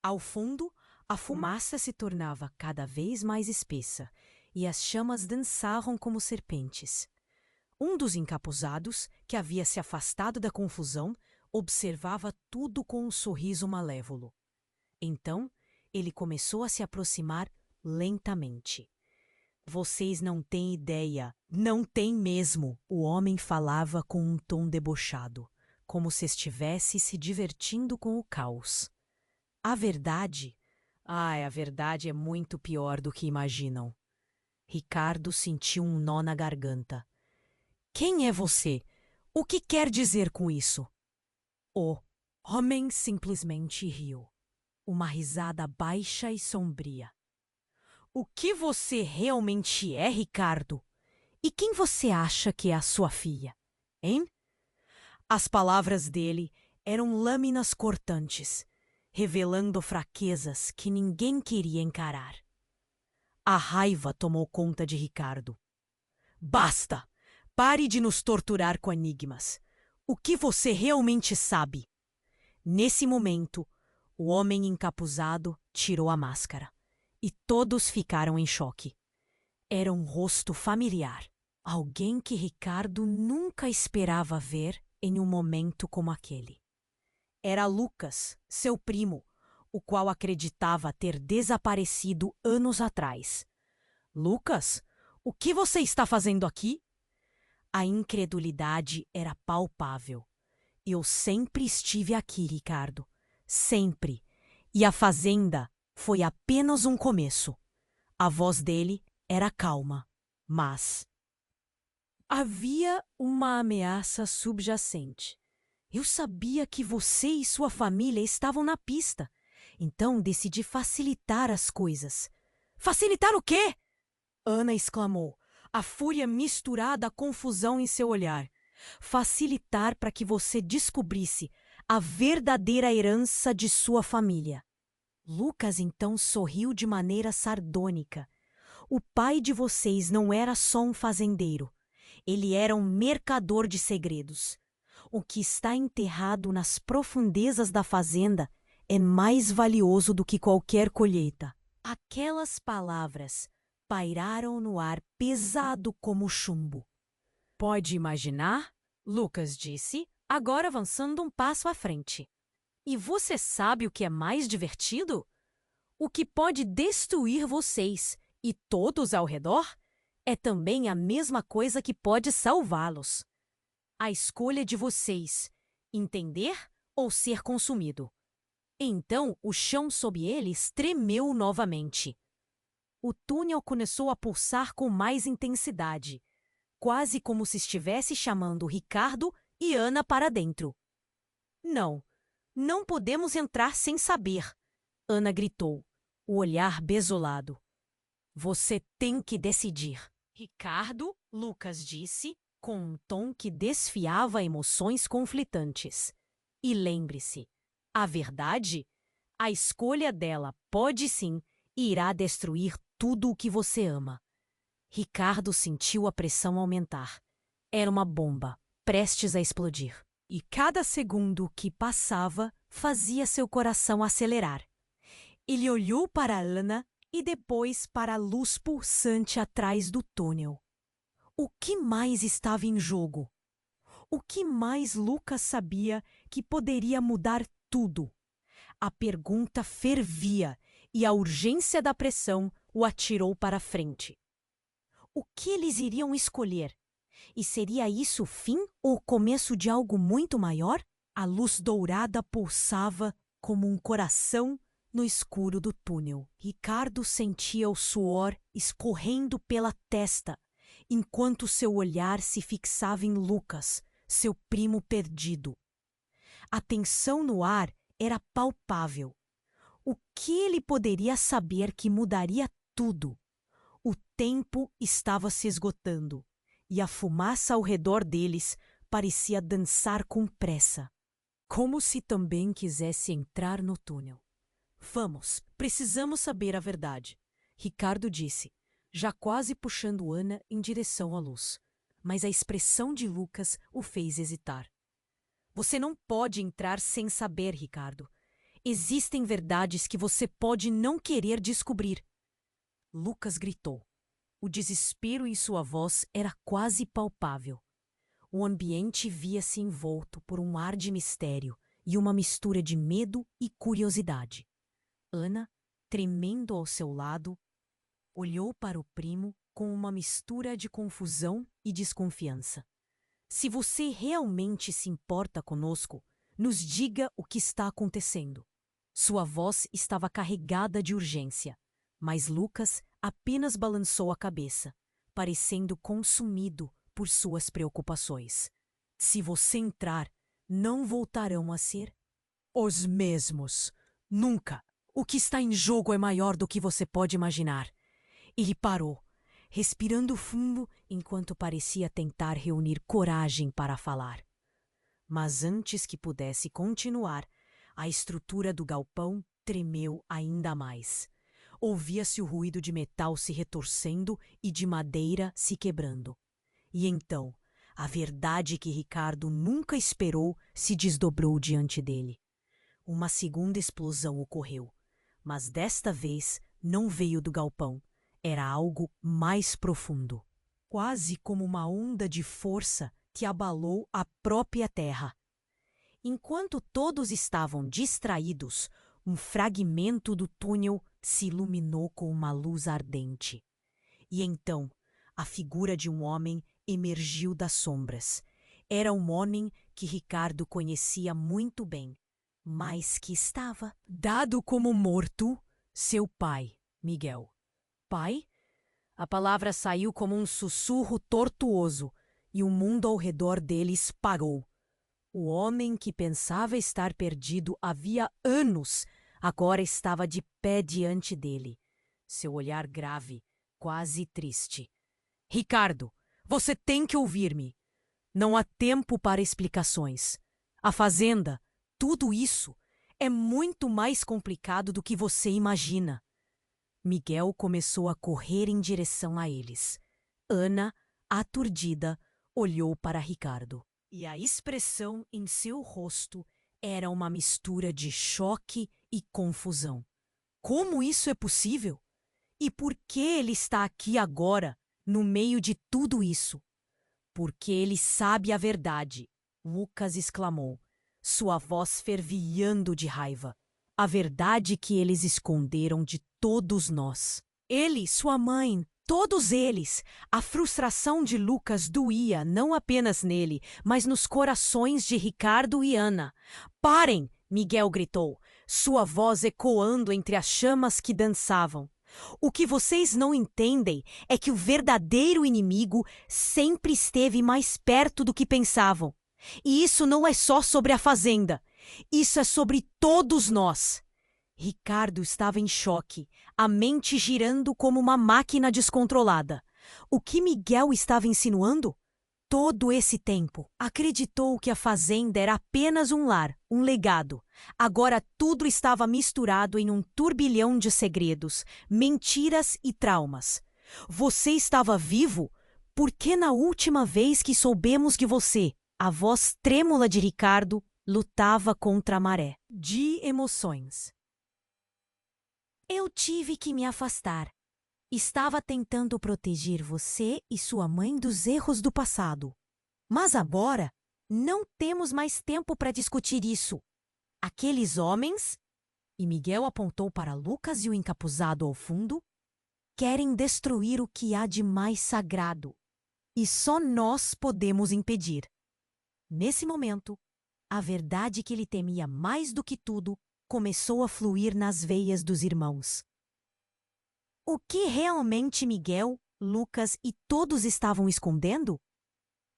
Ao fundo, a fumaça se tornava cada vez mais espessa e as chamas dançavam como serpentes. Um dos encapuzados, que havia se afastado da confusão, observava tudo com um sorriso malévolo. Então, ele começou a se aproximar lentamente. Vocês não têm ideia, não têm mesmo. O homem falava com um tom debochado, como se estivesse se divertindo com o caos. A verdade é muito pior do que imaginam. Ricardo sentiu um nó na garganta. Quem é você? O que quer dizer com isso? O homem simplesmente riu. Uma risada baixa e sombria. O que você realmente é, Ricardo? E quem você acha que é a sua filha, hein? As palavras dele eram lâminas cortantes, revelando fraquezas que ninguém queria encarar. A raiva tomou conta de Ricardo. Basta! Pare de nos torturar com enigmas. O que você realmente sabe? Nesse momento, o homem encapuzado tirou a máscara e todos ficaram em choque. Era um rosto familiar, alguém que Ricardo nunca esperava ver em um momento como aquele. Era Lucas, seu primo, o qual acreditava ter desaparecido anos atrás. Lucas, o que você está fazendo aqui? A incredulidade era palpável. Eu sempre estive aqui, Ricardo. Sempre. E a fazenda foi apenas um começo. A voz dele era calma, mas havia uma ameaça subjacente. Eu sabia que você e sua família estavam na pista, então decidi facilitar as coisas. Facilitar o quê? Ana exclamou, a fúria misturada à confusão em seu olhar. Facilitar para que você descobrisse a verdadeira herança de sua família. Lucas então sorriu de maneira sardônica. O pai de vocês não era só um fazendeiro. Ele era um mercador de segredos. O que está enterrado nas profundezas da fazenda é mais valioso do que qualquer colheita. Aquelas palavras pairaram no ar pesado como chumbo. Pode imaginar? Lucas disse, agora avançando um passo à frente. E você sabe o que é mais divertido? O que pode destruir vocês e todos ao redor é também a mesma coisa que pode salvá-los. A escolha de vocês, entender ou ser consumido. Então o chão sob eles tremeu novamente. O túnel começou a pulsar com mais intensidade, quase como se estivesse chamando Ricardo e Ana para dentro. Não, não podemos entrar sem saber, Ana gritou, o olhar besolado. Você tem que decidir. Ricardo, Lucas disse, com um tom que desfiava emoções conflitantes. E lembre-se, a verdade, a escolha dela pode sim e irá destruir tudo o que você ama. Ricardo sentiu a pressão aumentar. Era uma bomba, prestes a explodir. E cada segundo que passava fazia seu coração acelerar. Ele olhou para Ana e depois para a luz pulsante atrás do túnel. O que mais estava em jogo? O que mais Lucas sabia que poderia mudar tudo? A pergunta fervia e a urgência da pressão o atirou para a frente. O que eles iriam escolher? E seria isso o fim ou o começo de algo muito maior? A luz dourada pulsava como um coração no escuro do túnel. Ricardo sentia o suor escorrendo pela testa, enquanto seu olhar se fixava em Lucas, seu primo perdido. A tensão no ar era palpável. O que ele poderia saber que mudaria tudo? O tempo estava se esgotando, e a fumaça ao redor deles parecia dançar com pressa, como se também quisesse entrar no túnel. Vamos, precisamos saber a verdade. Ricardo disse, já quase puxando Ana em direção à luz. Mas a expressão de Lucas o fez hesitar. Você não pode entrar sem saber, Ricardo. Existem verdades que você pode não querer descobrir. Lucas gritou. O desespero em sua voz era quase palpável. O ambiente via-se envolto por um ar de mistério e uma mistura de medo e curiosidade. Ana, tremendo ao seu lado, olhou para o primo com uma mistura de confusão e desconfiança. Se você realmente se importa conosco, nos diga o que está acontecendo. Sua voz estava carregada de urgência, mas Lucas apenas balançou a cabeça, parecendo consumido por suas preocupações. Se você entrar, não voltarão a ser os mesmos. Nunca. O que está em jogo é maior do que você pode imaginar. Ele parou, respirando fundo enquanto parecia tentar reunir coragem para falar. Mas antes que pudesse continuar, a estrutura do galpão tremeu ainda mais. Ouvia-se o ruído de metal se retorcendo e de madeira se quebrando. E então, a verdade que Ricardo nunca esperou se desdobrou diante dele. Uma segunda explosão ocorreu, mas desta vez não veio do galpão. Era algo mais profundo, quase como uma onda de força que abalou a própria terra. Enquanto todos estavam distraídos, um fragmento do túnel se iluminou com uma luz ardente. E então, a figura de um homem emergiu das sombras. Era um homem que Ricardo conhecia muito bem, mas que estava dado como morto, seu pai, Miguel. Pai? A palavra saiu como um sussurro tortuoso e o mundo ao redor deles parou. O homem que pensava estar perdido havia anos, agora estava de pé diante dele. Seu olhar grave, quase triste. Ricardo, você tem que ouvir-me. Não há tempo para explicações. A fazenda, tudo isso, é muito mais complicado do que você imagina. Miguel começou a correr em direção a eles. Ana, aturdida, olhou para Ricardo. E a expressão em seu rosto era uma mistura de choque e confusão. Como isso é possível? E por que ele está aqui agora, no meio de tudo isso? Porque ele sabe a verdade, Lucas exclamou, sua voz fervilhando de raiva. A verdade que eles esconderam de todos nós. Ele, sua mãe, todos eles. A frustração de Lucas doía não apenas nele, mas nos corações de Ricardo e Ana. Parem! Miguel gritou, sua voz ecoando entre as chamas que dançavam. O que vocês não entendem é que o verdadeiro inimigo sempre esteve mais perto do que pensavam. E isso não é só sobre a fazenda. Isso é sobre todos nós. Ricardo estava em choque, a mente girando como uma máquina descontrolada. O que Miguel estava insinuando? Todo esse tempo, acreditou que a fazenda era apenas um lar, um legado. Agora tudo estava misturado em um turbilhão de segredos, mentiras e traumas. Você estava vivo? Porque na última vez que soubemos de você, a voz trêmula de Ricardo lutava contra a maré de emoções. Eu tive que me afastar. Estava tentando proteger você e sua mãe dos erros do passado. Mas agora, não temos mais tempo para discutir isso. Aqueles homens, e Miguel apontou para Lucas e o encapuzado ao fundo, querem destruir o que há de mais sagrado. E só nós podemos impedir. Nesse momento, a verdade que ele temia mais do que tudo começou a fluir nas veias dos irmãos. O que realmente Miguel, Lucas e todos estavam escondendo?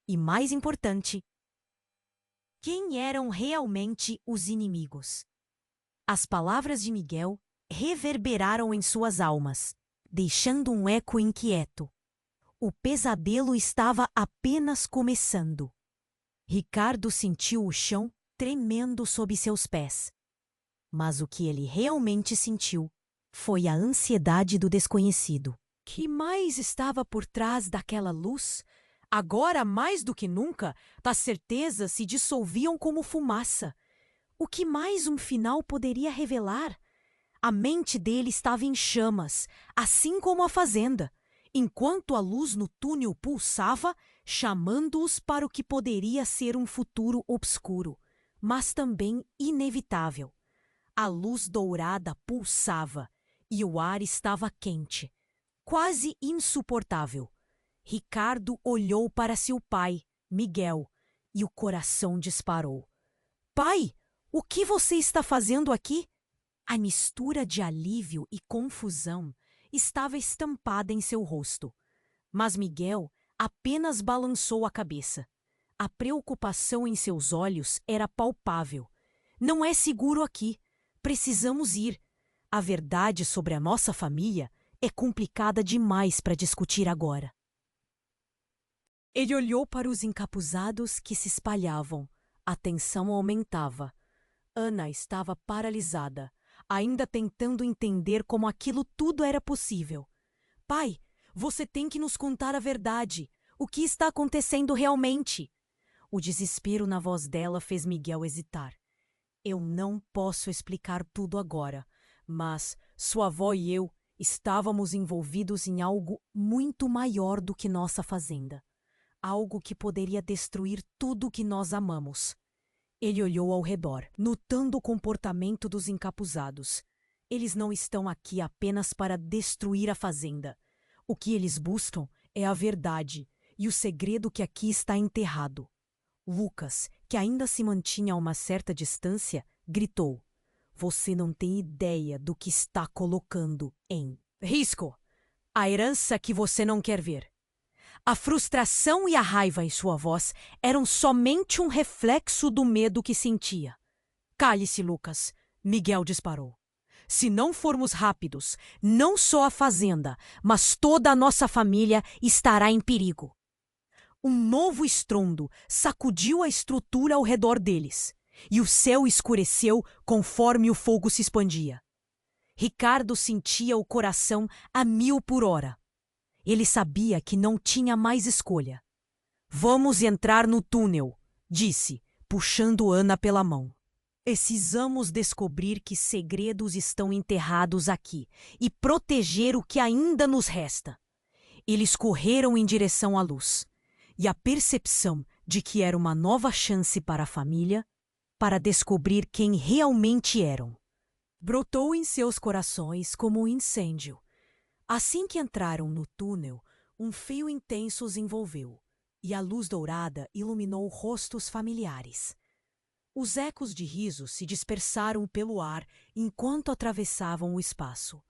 E mais importante, quem eram realmente os inimigos? As palavras de Miguel reverberaram em suas almas, deixando um eco inquieto. O pesadelo estava apenas começando. Ricardo sentiu o chão tremendo sob seus pés. Mas o que ele realmente sentiu Foi a ansiedade do desconhecido. Que mais estava por trás daquela luz? Agora, mais do que nunca, as certezas se dissolviam como fumaça. O que mais um final poderia revelar? A mente dele estava em chamas, assim como a fazenda, enquanto a luz no túnel pulsava, chamando-os para o que poderia ser um futuro obscuro, mas também inevitável. A luz dourada pulsava e o ar estava quente, quase insuportável. Ricardo olhou para seu pai, Miguel, e o coração disparou. Pai, o que você está fazendo aqui? A mistura de alívio e confusão estava estampada em seu rosto. Mas Miguel apenas balançou a cabeça. A preocupação em seus olhos era palpável. Não é seguro aqui. Precisamos ir. A verdade sobre a nossa família é complicada demais para discutir agora. Ele olhou para os encapuzados que se espalhavam. A tensão aumentava. Ana estava paralisada, ainda tentando entender como aquilo tudo era possível. Pai, você tem que nos contar a verdade. O que está acontecendo realmente? O desespero na voz dela fez Miguel hesitar. Eu não posso explicar tudo agora, mas sua avó e eu estávamos envolvidos em algo muito maior do que nossa fazenda. Algo que poderia destruir tudo o que nós amamos. Ele olhou ao redor, notando o comportamento dos encapuzados. Eles não estão aqui apenas para destruir a fazenda. O que eles buscam é a verdade e o segredo que aqui está enterrado. Lucas, que ainda se mantinha a uma certa distância, gritou: Você não tem ideia do que está colocando em risco. A herança que você não quer ver. A frustração e a raiva em sua voz eram somente um reflexo do medo que sentia. Cale-se, Lucas, Miguel disparou. Se não formos rápidos, não só a fazenda, mas toda a nossa família estará em perigo. Um novo estrondo sacudiu a estrutura ao redor deles, e o céu escureceu conforme o fogo se expandia. Ricardo sentia o coração a 1000 por hora. Ele sabia que não tinha mais escolha. Vamos entrar no túnel, disse, puxando Ana pela mão. Precisamos descobrir que segredos estão enterrados aqui e proteger o que ainda nos resta. Eles correram em direção à luz, e a percepção de que era uma nova chance para a família, para descobrir quem realmente eram, brotou em seus corações como um incêndio. Assim que entraram no túnel, um fio intenso os envolveu, e a luz dourada iluminou rostos familiares. Os ecos de riso se dispersaram pelo ar enquanto atravessavam o espaço.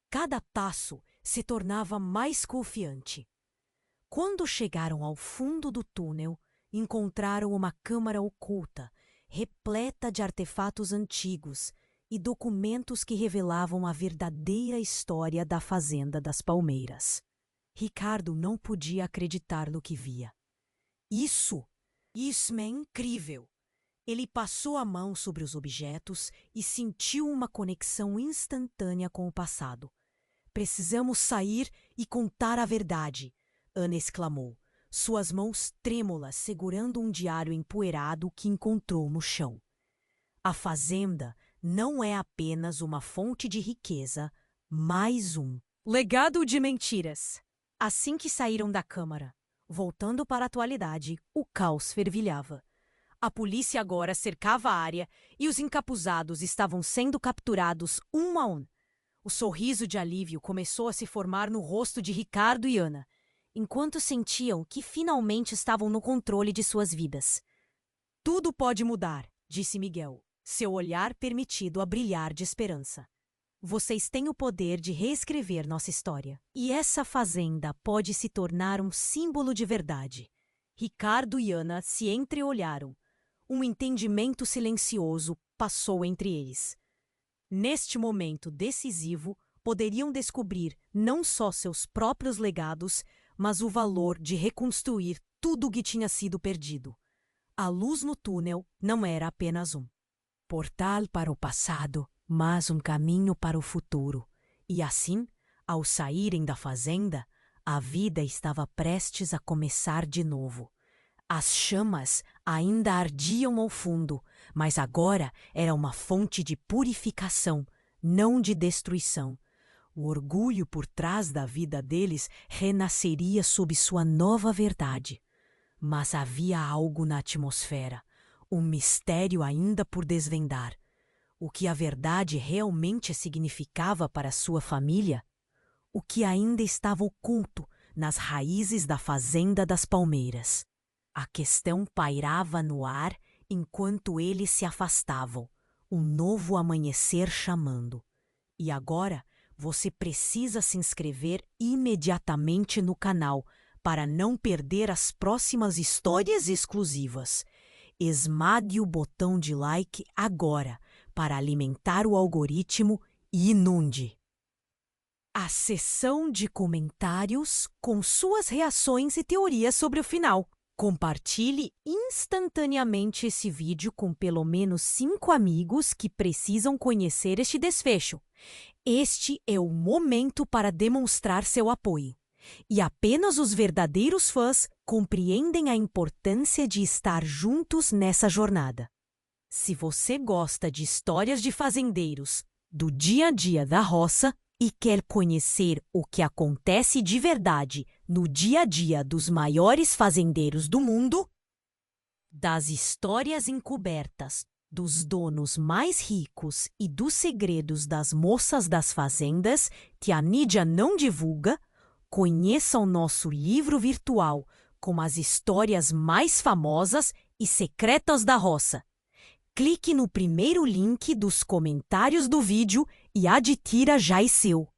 Cada passo se tornava mais confiante. Quando chegaram ao fundo do túnel, encontraram uma câmara oculta, repleta de artefatos antigos e documentos que revelavam a verdadeira história da Fazenda das Palmeiras. Ricardo não podia acreditar no que via. Isso é incrível! Ele passou a mão sobre os objetos e sentiu uma conexão instantânea com o passado. Precisamos sair e contar a verdade, Ana exclamou, suas mãos trêmulas segurando um diário empoeirado que encontrou no chão. A fazenda não é apenas uma fonte de riqueza, mais um legado de mentiras. Assim que saíram da câmara, voltando para a atualidade, o caos fervilhava. A polícia agora cercava a área e os encapuzados estavam sendo capturados um a um. O sorriso de alívio começou a se formar no rosto de Ricardo e Ana, enquanto sentiam que finalmente estavam no controle de suas vidas. Tudo pode mudar, disse Miguel, seu olhar permitido a brilhar de esperança. Vocês têm o poder de reescrever nossa história. E essa fazenda pode se tornar um símbolo de verdade. Ricardo e Ana se entreolharam. Um entendimento silencioso passou entre eles. Neste momento decisivo, poderiam descobrir não só seus próprios legados, mas o valor de reconstruir tudo o que tinha sido perdido. A luz no túnel não era apenas um portal para o passado, mas um caminho para o futuro. E assim, ao saírem da fazenda, a vida estava prestes a começar de novo. As chamas ainda ardiam ao fundo, mas agora era uma fonte de purificação, não de destruição. O orgulho por trás da vida deles renasceria sob sua nova verdade. Mas havia algo na atmosfera, um mistério ainda por desvendar. O que a verdade realmente significava para sua família? O que ainda estava oculto nas raízes da Fazenda das Palmeiras? A questão pairava no ar enquanto eles se afastavam, um novo amanhecer chamando. E agora você precisa se inscrever imediatamente no canal para não perder as próximas histórias exclusivas. Esmague o botão de like agora para alimentar o algoritmo e inunde a seção de comentários com suas reações e teorias sobre o final. Compartilhe instantaneamente esse vídeo com pelo menos 5 amigos que precisam conhecer este desfecho. Este é o momento para demonstrar seu apoio. E apenas os verdadeiros fãs compreendem a importância de estar juntos nessa jornada. Se você gosta de histórias de fazendeiros, do dia a dia da roça, e quer conhecer o que acontece de verdade no dia a dia dos maiores fazendeiros do mundo, das histórias encobertas dos donos mais ricos e dos segredos das moças das fazendas que a mídia não divulga, conheça o nosso livro virtual com as histórias mais famosas e secretas da roça. Clique no primeiro link dos comentários do vídeo e adquira já o seu.